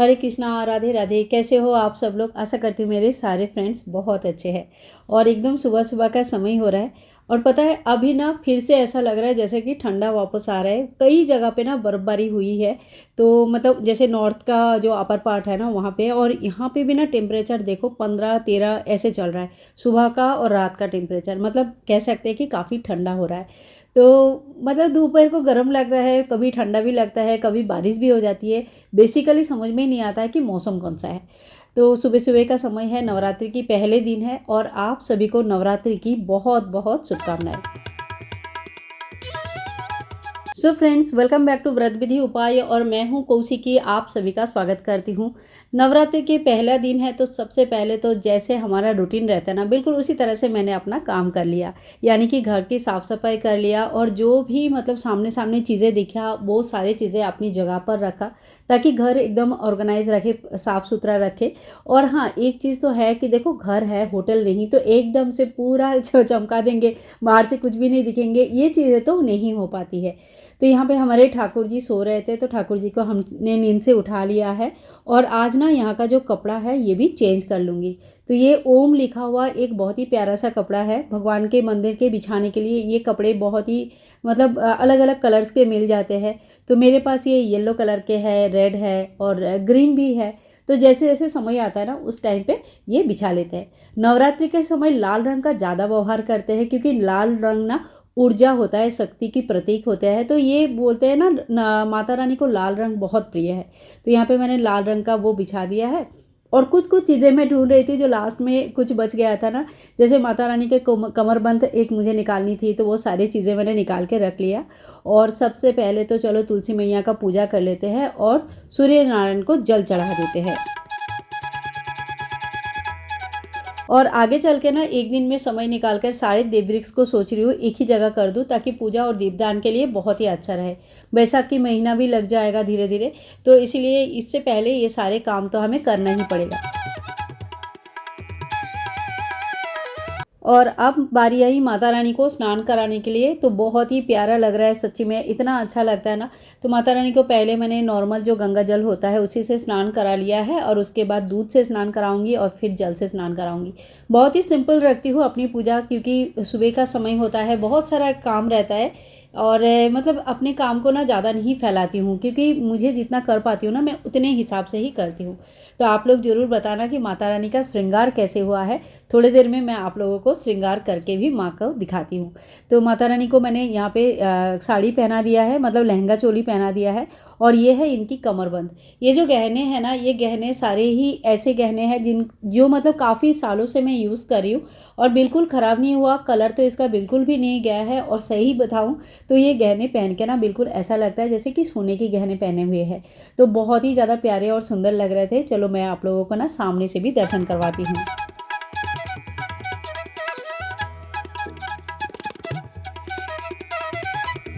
हरे कृष्णा, राधे राधे। कैसे हो आप सब लोग? आशा करती हूँ मेरे सारे फ्रेंड्स बहुत अच्छे हैं। और एकदम सुबह सुबह का समय हो रहा है और पता है अभी ना फिर से ऐसा लग रहा है जैसे कि ठंडा वापस आ रहा है। कई जगह पे ना बर्फ़बारी हुई है, तो मतलब जैसे नॉर्थ का जो अपर पार्ट है ना वहाँ पे, और यहाँ पे भी ना टेम्परेचर देखो 15-13 ऐसे चल रहा है सुबह का और रात का टेम्परेचर। मतलब कह सकते हैं कि काफ़ी ठंडा हो रहा है। तो मतलब दोपहर को गर्म लगता है, कभी ठंडा भी लगता है, कभी बारिश भी हो जाती है। बेसिकली समझ में ही नहीं आता है कि मौसम कौन सा है। तो सुबह सुबह का समय है, नवरात्रि की पहले दिन है और आप सभी को नवरात्रि की बहुत बहुत शुभकामनाएं। So friends, welcome back to व्रत विधि उपाय और मैं हूं कौशिकी। आप सभी का स्वागत करती हूं। नवरात्रि के पहला दिन है तो सबसे पहले तो जैसे हमारा रूटीन रहता है ना, बिल्कुल उसी तरह से मैंने अपना काम कर लिया। यानी कि घर की साफ़ सफाई कर लिया और जो भी मतलब सामने सामने चीज़ें दिखा वो सारी चीज़ें अपनी जगह पर रखा, ताकि घर एकदम ऑर्गेनाइज रखे, साफ़ सुथरा रखे। और हाँ, एक चीज़ तो है कि देखो घर है, होटल नहीं, तो एकदम से पूरा चमका देंगे, बाहर से कुछ भी नहीं दिखेंगे, ये चीज़ें तो नहीं हो पाती है। तो यहाँ पे हमारे ठाकुर जी सो रहे थे, तो ठाकुर जी को हमने नींद से उठा लिया है। और आज ना यहाँ का जो कपड़ा है ये भी चेंज कर लूँगी। तो ये ओम लिखा हुआ एक बहुत ही प्यारा सा कपड़ा है, भगवान के मंदिर के बिछाने के लिए। ये कपड़े बहुत ही मतलब अलग अलग कलर्स के मिल जाते हैं। तो मेरे पास ये येलो कलर के है, रेड है और ग्रीन भी है। तो जैसे जैसे समय आता है ना उस टाइम पे ये बिछा लेते हैं। नवरात्रि के समय लाल रंग का ज़्यादा व्यवहार करते हैं, क्योंकि लाल रंग ना ऊर्जा होता है, शक्ति की प्रतीक होता है। तो ये बोलते हैं ना माता रानी को लाल रंग बहुत प्रिय है। तो यहाँ पे मैंने लाल रंग का वो बिछा दिया है। और कुछ कुछ चीज़ें मैं ढूंढ रही थी जो लास्ट में कुछ बच गया था ना, जैसे माता रानी के कमरबंद एक मुझे निकालनी थी, तो वो सारी चीज़ें मैंने निकाल के रख लिया। और सबसे पहले तो चलो तुलसी मैया का पूजा कर लेते हैं और सूर्य नारायण को जल चढ़ा देते हैं। और आगे चल के ना एक दिन में समय निकाल कर सारे देव वृक्ष को सोच रही हूँ एक ही जगह कर दूँ, ताकि पूजा और दीपदान के लिए बहुत ही अच्छा रहे। बैसाखी महीना भी लग जाएगा धीरे धीरे, तो इसीलिए इससे पहले ये सारे काम तो हमें करना ही पड़ेगा। और अब बारी आई माता रानी को स्नान कराने के लिए। तो बहुत ही प्यारा लग रहा है, सच्ची में इतना अच्छा लगता है ना। तो माता रानी को पहले मैंने नॉर्मल जो गंगा जल होता है उसी से स्नान करा लिया है, और उसके बाद दूध से स्नान कराऊंगी और फिर जल से स्नान कराऊंगी। बहुत ही सिंपल रखती हूँ अपनी पूजा, क्योंकि सुबह का समय होता है, बहुत सारा काम रहता है। और मतलब अपने काम को ना ज़्यादा नहीं फैलाती हूँ, क्योंकि मुझे जितना कर पाती हूँ ना मैं उतने हिसाब से ही करती हूँ। तो आप लोग ज़रूर बताना कि माता रानी का श्रृंगार कैसे हुआ है। थोड़ी देर में मैं आप लोगों को श्रृंगार करके भी माँ को दिखाती हूँ। तो माता रानी को मैंने यहाँ पे साड़ी पहना दिया है, मतलब लहंगा चोली पहना दिया है। और ये है इनकी कमरबंद। ये जो गहने हैं ना, ये गहने सारे ही ऐसे गहने हैं जो मतलब काफ़ी सालों से मैं यूज़ कर रही हूँ और बिल्कुल ख़राब नहीं हुआ। कलर तो इसका बिल्कुल भी नहीं गया है। और सही बताऊँ तो ये गहने पहन के ना बिल्कुल ऐसा लगता है जैसे कि सोने के गहने पहने हुए हैं। तो बहुत ही ज़्यादा प्यारे और सुंदर लग रहे थे। चलो मैं आप लोगों को ना सामने से भी दर्शन करवाती हूँ।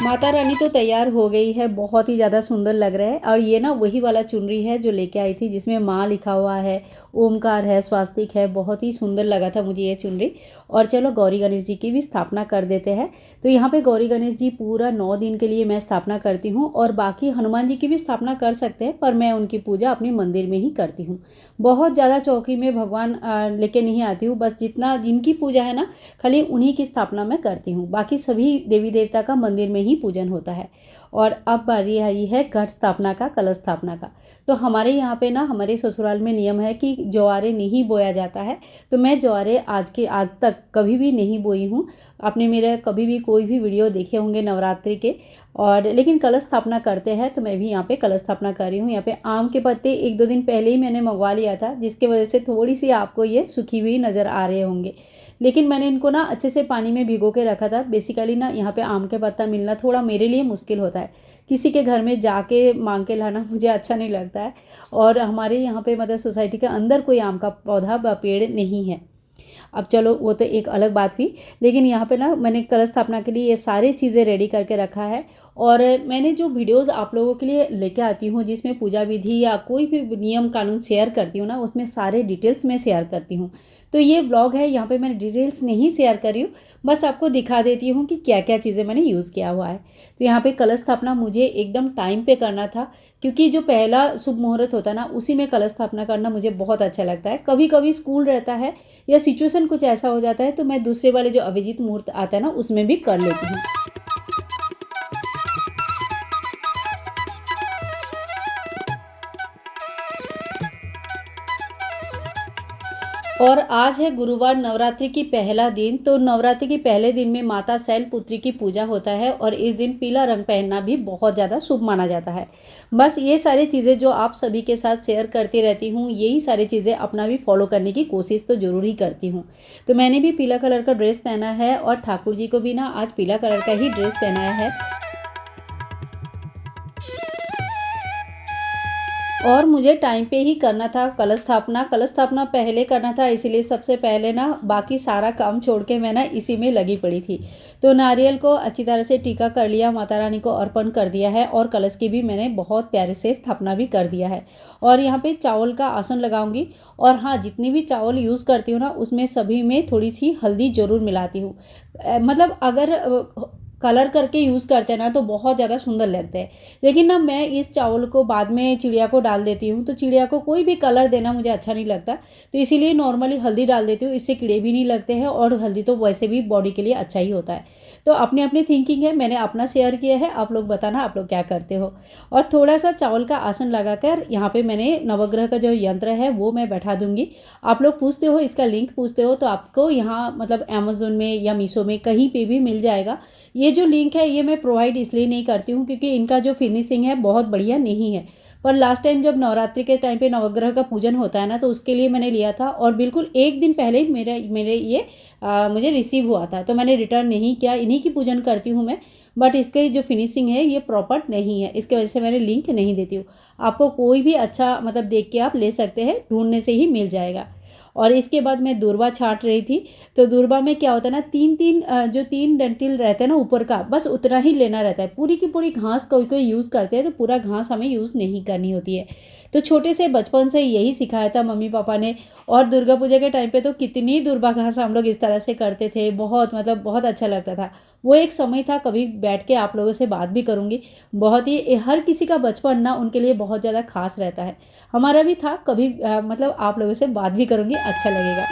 माता रानी तो तैयार हो गई है, बहुत ही ज़्यादा सुंदर लग रहा है। और ये ना वही वाला चुनरी है जो लेके आई थी, जिसमें माँ लिखा हुआ है, ओमकार है, स्वास्तिक है। बहुत ही सुंदर लगा था मुझे ये चुनरी। और चलो गौरी गणेश जी की भी स्थापना कर देते हैं। तो यहाँ पे गौरी गणेश जी पूरा 9 दिन के लिए मैं स्थापना करती हूँ, और बाकी हनुमान जी की भी स्थापना कर सकते हैं, पर मैं उनकी पूजा अपने मंदिर में ही करती हूँ। बहुत ज़्यादा चौकी में भगवान लेके नहीं आती हूँ, बस जितना जिनकी पूजा है ना खाली उन्हीं की स्थापना मैं करती हूँ। बाकी सभी देवी देवता का मंदिर में ही पूजन होता है। और अब बारी आई है घट स्थापना का, कलश स्थापना का। तो हमारे यहाँ पे ना, हमारे ससुराल में नियम है कि ज्वारे नहीं बोया जाता है। तो मैं ज्वारे आज तक कभी भी नहीं बोई हूँ। आपने मेरा कभी भी कोई भी वीडियो देखे होंगे नवरात्रि के। और लेकिन कलश स्थापना करते हैं, तो मैं भी यहाँ पे कलश स्थापना कर रही हूँ। यहाँ पे आम के पत्ते 1-2 दिन पहले ही मैंने मंगवा लिया था, जिसके वजह से थोड़ी सी आपको ये सूखी हुई नज़र आ रहे होंगे। लेकिन मैंने इनको ना अच्छे से पानी में भिगो के रखा था। बेसिकली ना यहाँ पे आम के पत्ता मिलना थोड़ा मेरे लिए मुश्किल होता है। किसी के घर में जाके मांग के लाना मुझे अच्छा नहीं लगता है। और हमारे यहाँ पे मतलब सोसाइटी के अंदर कोई आम का पौधा व पेड़ नहीं है। अब चलो वो तो एक अलग बात हुई, लेकिन यहाँ पे ना मैंने कलश स्थापना के लिए ये सारी चीज़ें रेडी करके रखा है। और मैंने जो वीडियोज़ आप लोगों के लिए लेके आती हूँ जिसमें पूजा विधि या कोई भी नियम कानून शेयर करती हूँ ना, उसमें सारे डिटेल्स में शेयर करती हूँ। तो ये ब्लॉग है, यहाँ पे मैंने डिटेल्स नहीं शेयर कर रही हूँ, बस आपको दिखा देती हूँ कि क्या क्या चीज़ें मैंने यूज़ किया हुआ है। तो यहाँ पे कलश स्थापना मुझे एकदम टाइम पे करना था, क्योंकि जो पहला शुभ मुहूर्त होता है ना, उसी में कलश स्थापना करना मुझे बहुत अच्छा लगता है। कभी कभी स्कूल रहता है या सिचुएशन कुछ ऐसा हो जाता है तो मैं दूसरे वाले जो अभिजीत मुहूर्त आता है ना, उसमें भी कर लेती हूँ। और आज है गुरुवार, नवरात्रि की पहला दिन। तो नवरात्रि के पहले दिन में माता शैलपुत्री की पूजा होता है और इस दिन पीला रंग पहनना भी बहुत ज़्यादा शुभ माना जाता है। बस ये सारी चीज़ें जो आप सभी के साथ शेयर करती रहती हूँ, यही सारी चीज़ें अपना भी फॉलो करने की कोशिश तो ज़रूर ही करती हूँ। तो मैंने भी पीला कलर का ड्रेस पहना है और ठाकुर जी को भी ना आज पीला कलर का ही ड्रेस पहनाया है। और मुझे टाइम पे ही करना था कलश स्थापना। कलश स्थापना पहले करना था, इसीलिए सबसे पहले ना बाकी सारा काम छोड़ के मैं ना इसी में लगी पड़ी थी। तो नारियल को अच्छी तरह से टीका कर लिया, माता रानी को अर्पण कर दिया है और कलश की भी मैंने बहुत प्यारे से स्थापना भी कर दिया है। और यहाँ पे चावल का आसन लगाऊंगी। और हाँ, जितनी भी चावल यूज़ करती हूँ ना, उसमें सभी में थोड़ी सी हल्दी ज़रूर मिलाती हूँ। मतलब अगर कलर करके यूज़ करते हैं ना तो बहुत ज़्यादा सुंदर लगते हैं, लेकिन ना मैं इस चावल को बाद में चिड़िया को डाल देती हूँ, तो चिड़िया को कोई भी कलर देना मुझे अच्छा नहीं लगता। तो इसीलिए नॉर्मली हल्दी डाल देती हूँ, इससे कीड़े भी नहीं लगते हैं और हल्दी तो वैसे भी बॉडी के लिए अच्छा ही होता है। तो अपनी अपनी थिंकिंग है, मैंने अपना शेयर किया है, आप लोग बताना आप लोग क्या करते हो। और थोड़ा सा चावल का आसन लगाकर यहाँ पे मैंने नवग्रह का जो यंत्र है वो मैं बैठा दूंगी। आप लोग पूछते हो, इसका लिंक पूछते हो, तो आपको यहाँ मतलब अमेज़ोन में या मीशो में कहीं पे भी मिल जाएगा। ये जो लिंक है ये मैं प्रोवाइड इसलिए नहीं करती हूँ क्योंकि इनका जो फिनिशिंग है बहुत बढ़िया नहीं है। पर लास्ट टाइम जब नवरात्रि के टाइम पे नवग्रह का पूजन होता है ना, तो उसके लिए मैंने लिया था और बिल्कुल एक दिन पहले ही मेरे ये मुझे रिसीव हुआ था, तो मैंने रिटर्न नहीं किया। इन्हीं की पूजन करती हूँ मैं, बट इसके जो फिनिशिंग है ये प्रॉपर नहीं है, इसके वजह से मैंने लिंक नहीं देती हूँ। आपको कोई भी अच्छा मतलब देख के आप ले सकते हैं, ढूंढने से ही मिल जाएगा। और इसके बाद मैं दूर्वा छाट रही थी। तो दूर्वा में क्या होता है ना, जो तीन डंठल रहते हैं ना ऊपर का, बस उतना ही लेना रहता है। पूरी की पूरी घास कोई कोई यूज़ करते हैं, तो पूरा घास हमें यूज़ नहीं करनी होती है। तो छोटे से बचपन से यही सिखाया था मम्मी पापा ने। और दुर्गा पूजा के टाइम पे तो कितनी दुर्वा घास हम लोग इस तरह से करते थे, बहुत मतलब बहुत अच्छा लगता था। वो एक समय था, कभी बैठ के आप लोगों से बात भी करूँगी। बहुत ही हर किसी का बचपन ना उनके लिए बहुत ज़्यादा खास रहता है, हमारा भी था। कभी मतलब आप लोगों से बात भी करूँगी, अच्छा लगेगा।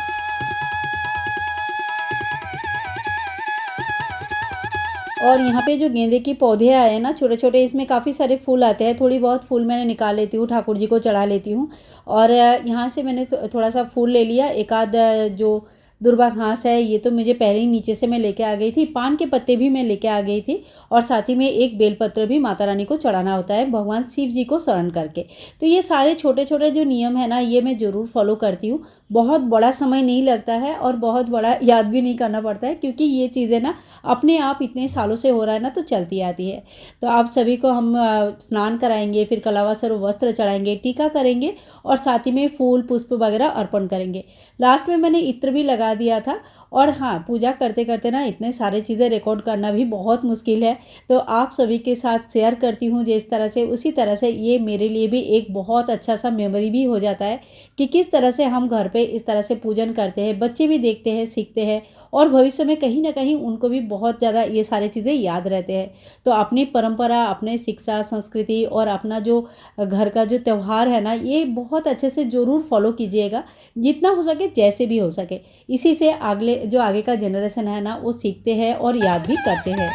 और यहाँ पे जो गेंदे के पौधे आए हैं ना छोटे छोटे, इसमें काफ़ी सारे फूल आते हैं। थोड़ी बहुत फूल मैंने निकाल लेती हूँ, ठाकुर जी को चढ़ा लेती हूँ। और यहाँ से मैंने थोड़ा सा फूल ले लिया। एक आध जो दुर्वा घास है ये तो मुझे पहले ही नीचे से मैं लेके आ गई थी। पान के पत्ते भी मैं लेके आ गई थी और साथ ही में एक बेलपत्र भी माता रानी को चढ़ाना होता है भगवान शिव जी को शरण करके। तो ये सारे छोटे छोटे जो नियम है ना, ये मैं ज़रूर फॉलो करती हूँ। बहुत बड़ा समय नहीं लगता है और बहुत बड़ा याद भी नहीं करना पड़ता है, क्योंकि ये चीज़ें ना अपने आप इतने सालों से हो रहा है ना, तो चलती आती है। तो आप सभी को हम स्नान कराएंगे, फिर कलावासर वस्त्र चढ़ाएंगे, टीका करेंगे और साथ ही में फूल पुष्प वगैरह अर्पण करेंगे। लास्ट में मैंने इत्र भी लगा दिया था। और हाँ, पूजा करते करते ना इतने सारे चीज़ें रिकॉर्ड करना भी बहुत मुश्किल है, तो आप सभी के साथ शेयर करती हूँ जिस तरह से, उसी तरह से ये मेरे लिए भी एक बहुत अच्छा सा मेमोरी भी हो जाता है कि किस तरह से हम घर पे इस तरह से पूजन करते हैं। बच्चे भी देखते हैं, सीखते हैं और भविष्य में कहीं ना कहीं उनको भी बहुत ज़्यादा ये सारी चीज़ें याद रहते हैं। तो अपनी परंपरा, अपने शिक्षा संस्कृति और अपना जो घर का जो त्यौहार है ना, ये बहुत अच्छे से ज़रूर फॉलो कीजिएगा, जितना हो सके, जैसे भी हो सके। इसी से आगे का जनरेशन है ना, वो सीखते हैं और याद भी करते हैं।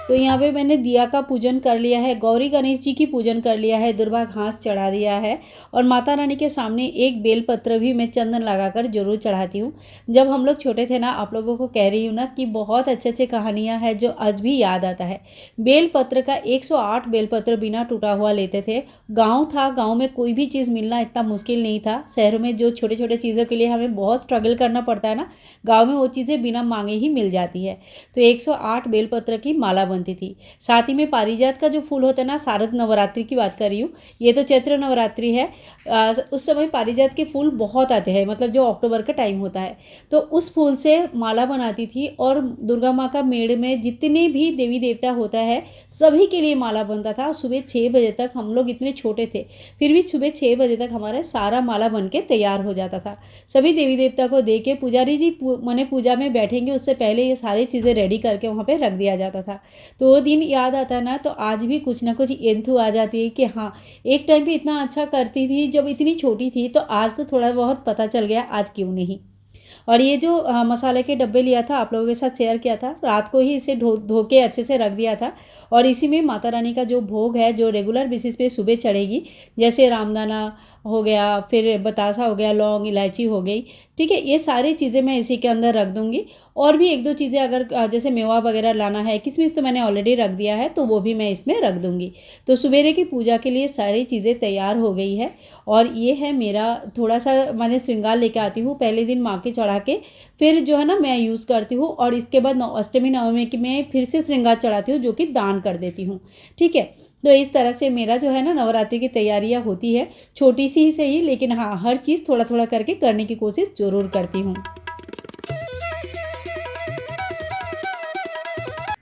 तो यहाँ पे मैंने दिया का पूजन कर लिया है, गौरी गणेश जी की पूजन कर लिया है, दुर्वा घास चढ़ा दिया है और माता रानी के सामने एक बेलपत्र भी मैं चंदन लगाकर जरूर चढ़ाती हूँ। जब हम लोग छोटे थे ना, आप लोगों को कह रही हूँ ना कि बहुत अच्छे अच्छे कहानियाँ हैं जो आज भी याद आता है। बेलपत्र का 108 बेलपत्र बिना टूटा हुआ लेते थे। गाँव था, गाँव में कोई भी चीज़ मिलना इतना मुश्किल नहीं था। शहरों में जो छोटे छोटे चीज़ों के लिए हमें बहुत स्ट्रगल करना पड़ता है ना, गाँव में वो चीज़ें बिना मांगे ही मिल जाती है। तो 108 बेलपत्र की माला बनती थी। साथ ही में पारिजात का जो फूल होता है ना, शारद नवरात्रि की बात कर रही हूँ, ये तो चैत्र नवरात्रि है। उस समय पारिजात के फूल बहुत आते हैं, मतलब जो अक्टूबर का टाइम होता है, तो उस फूल से माला बनाती थी। और दुर्गा माँ का मेढ़ में जितने भी देवी देवता होता है सभी के लिए माला बनता था। सुबह 6 बजे तक, हम लोग इतने छोटे थे फिर भी सुबह 6 बजे तक हमारा सारा माला बन के तैयार हो जाता था। सभी देवी देवता को दे के पुजारी जी माने पूजा में बैठेंगे उससे पहले ये सारी चीज़ें रेडी करके वहाँ पे रख दिया जाता था। तो वो दिन याद आता है ना, तो आज भी कुछ ना कुछ एंथू आ जाती है कि हाँ, एक टाइम पे इतना अच्छा करती थी जब इतनी छोटी थी, तो आज तो थोड़ा बहुत पता चल गया आज क्यों नहीं। और ये जो मसाले के डब्बे लिया था, आप लोगों के साथ शेयर किया था, रात को ही इसे धो के अच्छे से रख दिया था। और इसी में माता रानी का जो भोग है, जो रेगुलर बेसिस पे सुबह चढ़ेगी, जैसे रामदाना हो गया, फिर बतासा हो गया, लौंग इलायची हो गई, ठीक है, ये सारी चीज़ें मैं इसी के अंदर रख दूँगी। और भी एक दो चीज़ें अगर जैसे मेवा वगैरह लाना है, किशमिश तो मैंने ऑलरेडी रख दिया है, तो वो भी मैं इसमें रख दूँगी। तो सवेरे की पूजा के लिए सारी चीज़ें तैयार हो गई है। और ये है मेरा थोड़ा सा मैंने श्रृंगार लेके आती हूँ पहले दिन माँ के चढ़ा के, फिर जो है ना मैं यूज़ करती हूँ। और इसके बाद अष्टमी नवमी की मैं फिर से श्रृंगार चढ़ाती हूँ, जो कि दान कर देती हूँ, ठीक है। तो इस तरह से मेरा जो है ना नवरात्रि की तैयारियाँ होती है, छोटी सी ही सही, लेकिन हाँ, हर चीज़ थोड़ा थोड़ा करके करने की कोशिश ज़रूर करती हूँ।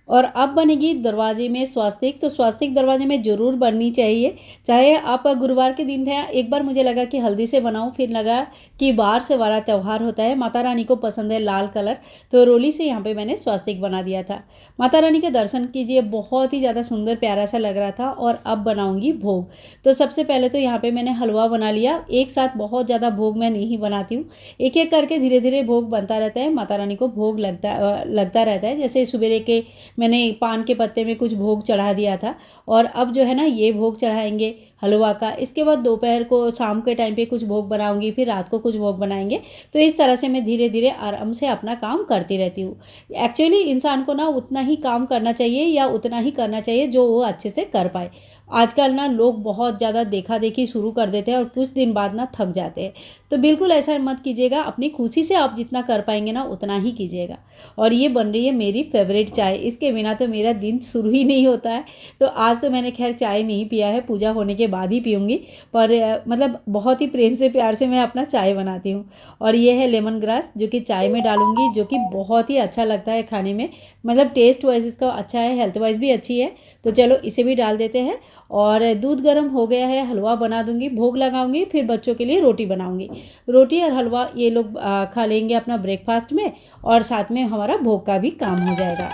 और अब बनेगी दरवाजे में स्वास्तिक, तो स्वास्तिक दरवाजे में ज़रूर बननी चाहिए। चाहे आप गुरुवार के दिन थे, एक बार मुझे लगा कि हल्दी से बनाऊं, फिर लगा कि बार से वाला त्यौहार होता है, माता रानी को पसंद है लाल कलर, तो रोली से यहाँ पे मैंने स्वास्तिक बना दिया था। माता रानी का दर्शन कीजिए, बहुत ही ज़्यादा सुंदर प्यारा सा लग रहा था। और अब बनाऊँगी भोग। तो सबसे पहले तो यहाँ पर मैंने हलवा बना लिया। एक साथ बहुत ज़्यादा भोग मैं नहीं बनाती हूँ, एक एक करके धीरे धीरे भोग बनता रहता है, माता रानी को भोग लगता रहता है। जैसे सुबेरे के मैंने पान के पत्ते में कुछ भोग चढ़ा दिया था, और अब जो है ना ये भोग चढ़ाएंगे हलवा का। इसके बाद दोपहर को, शाम के टाइम पे कुछ भोग बनाऊंगी, फिर रात को कुछ भोग बनाएंगे। तो इस तरह से मैं धीरे धीरे आराम से अपना काम करती रहती हूँ। एक्चुअली इंसान को ना उतना ही काम करना चाहिए, या उतना ही करना चाहिए जो वो अच्छे से कर पाए। आजकल ना लोग बहुत ज़्यादा देखा देखी शुरू कर देते हैं और कुछ दिन बाद ना थक जाते हैं। तो बिल्कुल ऐसा मत कीजिएगा, अपनी खुशी से आप जितना कर पाएंगे ना उतना ही कीजिएगा। और ये बन रही है मेरी फेवरेट चाय, इसके बिना तो मेरा दिन शुरू ही नहीं होता है। तो आज तो मैंने खैर चाय नहीं पिया है, पूजा होने के बाद ही पीऊँगी। पर मतलब बहुत ही प्रेम से प्यार से मैं अपना चाय बनाती हूँ। और ये है लेमन ग्रास, जो कि चाय में डालूँगी, जो कि बहुत ही अच्छा लगता है खाने में। मतलब टेस्ट वाइज इसका अच्छा है, हेल्थ वाइज भी अच्छी है। तो चलो इसे भी डाल देते हैं। और दूध गर्म हो गया है, हलवा बना दूँगी, भोग लगाऊँगी, फिर बच्चों के लिए रोटी बनाऊँगी। रोटी और हलवा ये लोग खा लेंगे अपना ब्रेकफास्ट में, और साथ में हमारा भोग का भी काम हो जाएगा।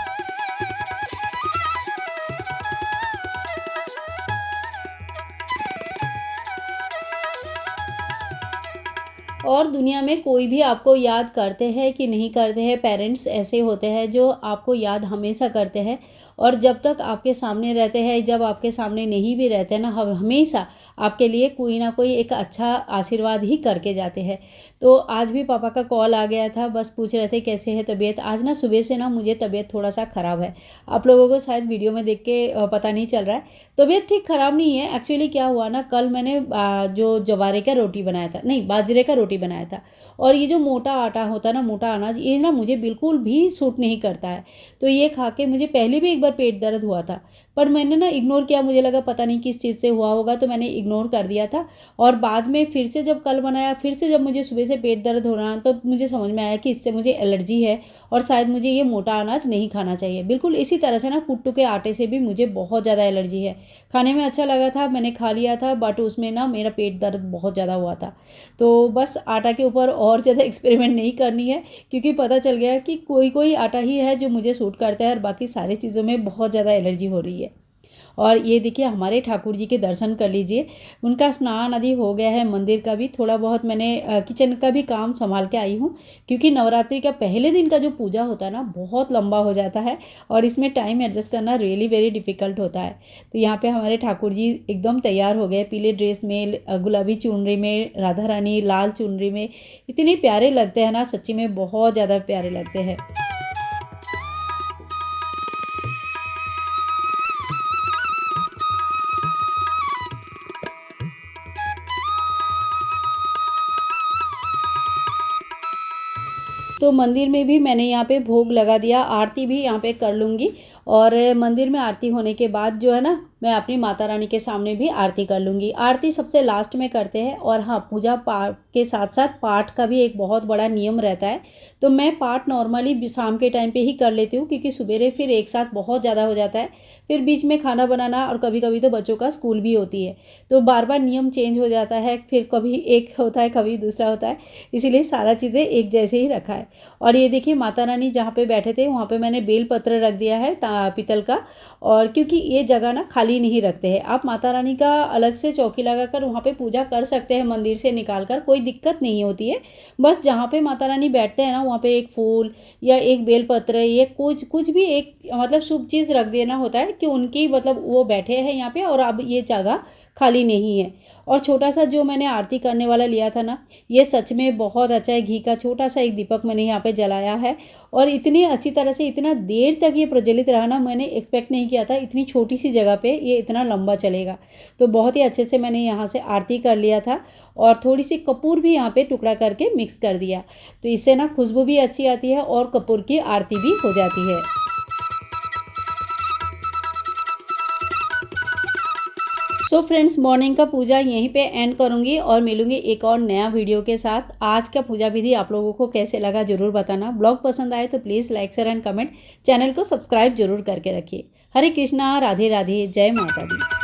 और दुनिया में कोई भी आपको याद करते हैं कि नहीं करते हैं, पेरेंट्स ऐसे होते हैं जो आपको याद हमेशा करते हैं। और जब तक आपके सामने रहते हैं, जब आपके सामने नहीं भी रहते हैं ना, हमेशा आपके लिए कोई ना कोई एक अच्छा आशीर्वाद ही करके जाते हैं। तो आज भी पापा का कॉल आ गया था, बस पूछ रहे थे कैसे है तबीयत। आज ना सुबह से ना मुझे तबीयत थोड़ा सा ख़राब है। आप लोगों को शायद वीडियो में देख के पता नहीं चल रहा है, तबीयत ठीक ख़राब नहीं है। एक्चुअली क्या हुआ ना, कल मैंने जो जवारे का रोटी बनाया था, नहीं बाजरे का रोटी बनाया था। और ये जो मोटा आटा होता है ना, मोटा अनाज, ये ना मुझे बिल्कुल भी सूट नहीं करता है। तो ये खा के मुझे पहले भी एक बार पेट दर्द हुआ था, पर मैंने ना इग्नोर किया। मुझे लगा पता नहीं किस चीज़ से हुआ होगा, तो मैंने इग्नोर कर दिया था। और बाद में फिर से जब कल बनाया, फिर से जब मुझे सुबह से पेट दर्द हो रहा, तो मुझे समझ में आया कि इससे मुझे एलर्जी है, और शायद मुझे ये मोटा अनाज नहीं खाना चाहिए। बिल्कुल इसी तरह से ना कुट्टू के आटे से भी मुझे बहुत ज़्यादा एलर्जी है। खाने में अच्छा लगा था, मैंने खा लिया था, बट उसमें ना मेरा पेट दर्द बहुत ज़्यादा हुआ था। तो बस आटा के ऊपर और ज़्यादा एक्सपेरिमेंट नहीं करनी है, क्योंकि पता चल गया कि कोई कोई आटा ही है जो मुझे सूट करता है, और बाकी सारी चीज़ों में बहुत ज़्यादा एलर्जी हो रही है। और ये देखिए हमारे ठाकुर जी के दर्शन कर लीजिए, उनका स्नान आदि हो गया है, मंदिर का भी थोड़ा बहुत मैंने किचन का भी काम संभाल के आई हूँ, क्योंकि नवरात्रि का पहले दिन का जो पूजा होता है ना, बहुत लंबा हो जाता है, और इसमें टाइम एडजस्ट करना रियली वेरी डिफ़िकल्ट होता है। तो यहाँ पे हमारे ठाकुर जी एकदम तैयार हो गए, पीले ड्रेस में, गुलाबी चुनरी में, राधा रानी लाल चुनरी में, इतने प्यारे लगते हैं ना, सच्ची में बहुत ज़्यादा प्यारे लगते हैं। तो मंदिर में भी मैंने यहाँ पे भोग लगा दिया, आरती भी यहाँ पे कर लूँगी। और मंदिर में आरती होने के बाद जो है ना, मैं अपनी माता रानी के सामने भी आरती कर लूँगी। आरती सबसे लास्ट में करते हैं। और हाँ, पूजा पाठ के साथ साथ पाठ का भी एक बहुत बड़ा नियम रहता है। तो मैं पाठ नॉर्मली शाम के टाइम पे ही कर लेती हूँ, क्योंकि सवेरे फिर एक साथ बहुत ज़्यादा हो जाता है। फिर बीच में खाना बनाना और कभी कभी तो बच्चों का स्कूल भी होती है, तो बार बार नियम चेंज हो जाता है। फिर कभी एक होता है, कभी दूसरा होता है, इसीलिए सारा चीज़ें एक जैसे ही रखा है। और ये देखिए, माता रानी जहाँ पे बैठे थे वहाँ पे मैंने बेल पत्र रख दिया है पीतल का। और क्योंकि ये जगह ना खाली नहीं रखते हैं, आप माता रानी का अलग से चौकी लगाकर वहाँ पे पूजा कर सकते हैं, मंदिर से निकाल कर, कोई दिक्कत नहीं होती है। बस जहाँ पे माता रानी बैठते हैं ना, वहाँ पे एक फूल या एक बेलपत्र, ये कुछ कुछ भी एक मतलब शुभ चीज़ रख देना होता है, कि उनकी मतलब वो बैठे हैं यहाँ पे और अब ये जगह खाली नहीं है। और छोटा सा जो मैंने आरती करने वाला लिया था ना, ये सच में बहुत अच्छा है। घी का छोटा सा एक दीपक मैंने यहाँ पे जलाया है, और इतनी अच्छी तरह से इतना देर तक ये प्रज्वलित रहा ना, मैंने एक्सपेक्ट नहीं किया था इतनी छोटी सी जगह पे ये इतना लंबा चलेगा। तो बहुत ही अच्छे से मैंने यहाँ से आरती कर लिया था, और थोड़ी सी कपूर भी यहाँ पे टुकड़ा करके मिक्स कर दिया। तो इससे ना खुशबू भी अच्छी आती है और कपूर की आरती भी हो जाती है। सो फ्रेंड्स, मॉर्निंग का पूजा यहीं पे एंड करूँगी और मिलूँगी एक और नया वीडियो के साथ। आज का पूजा विधि आप लोगों को कैसे लगा ज़रूर बताना। ब्लॉग पसंद आए तो please like share and comment, channel को सब्सक्राइब जरूर करके रखिए। हरे कृष्णा, राधे राधे, जय माता दी।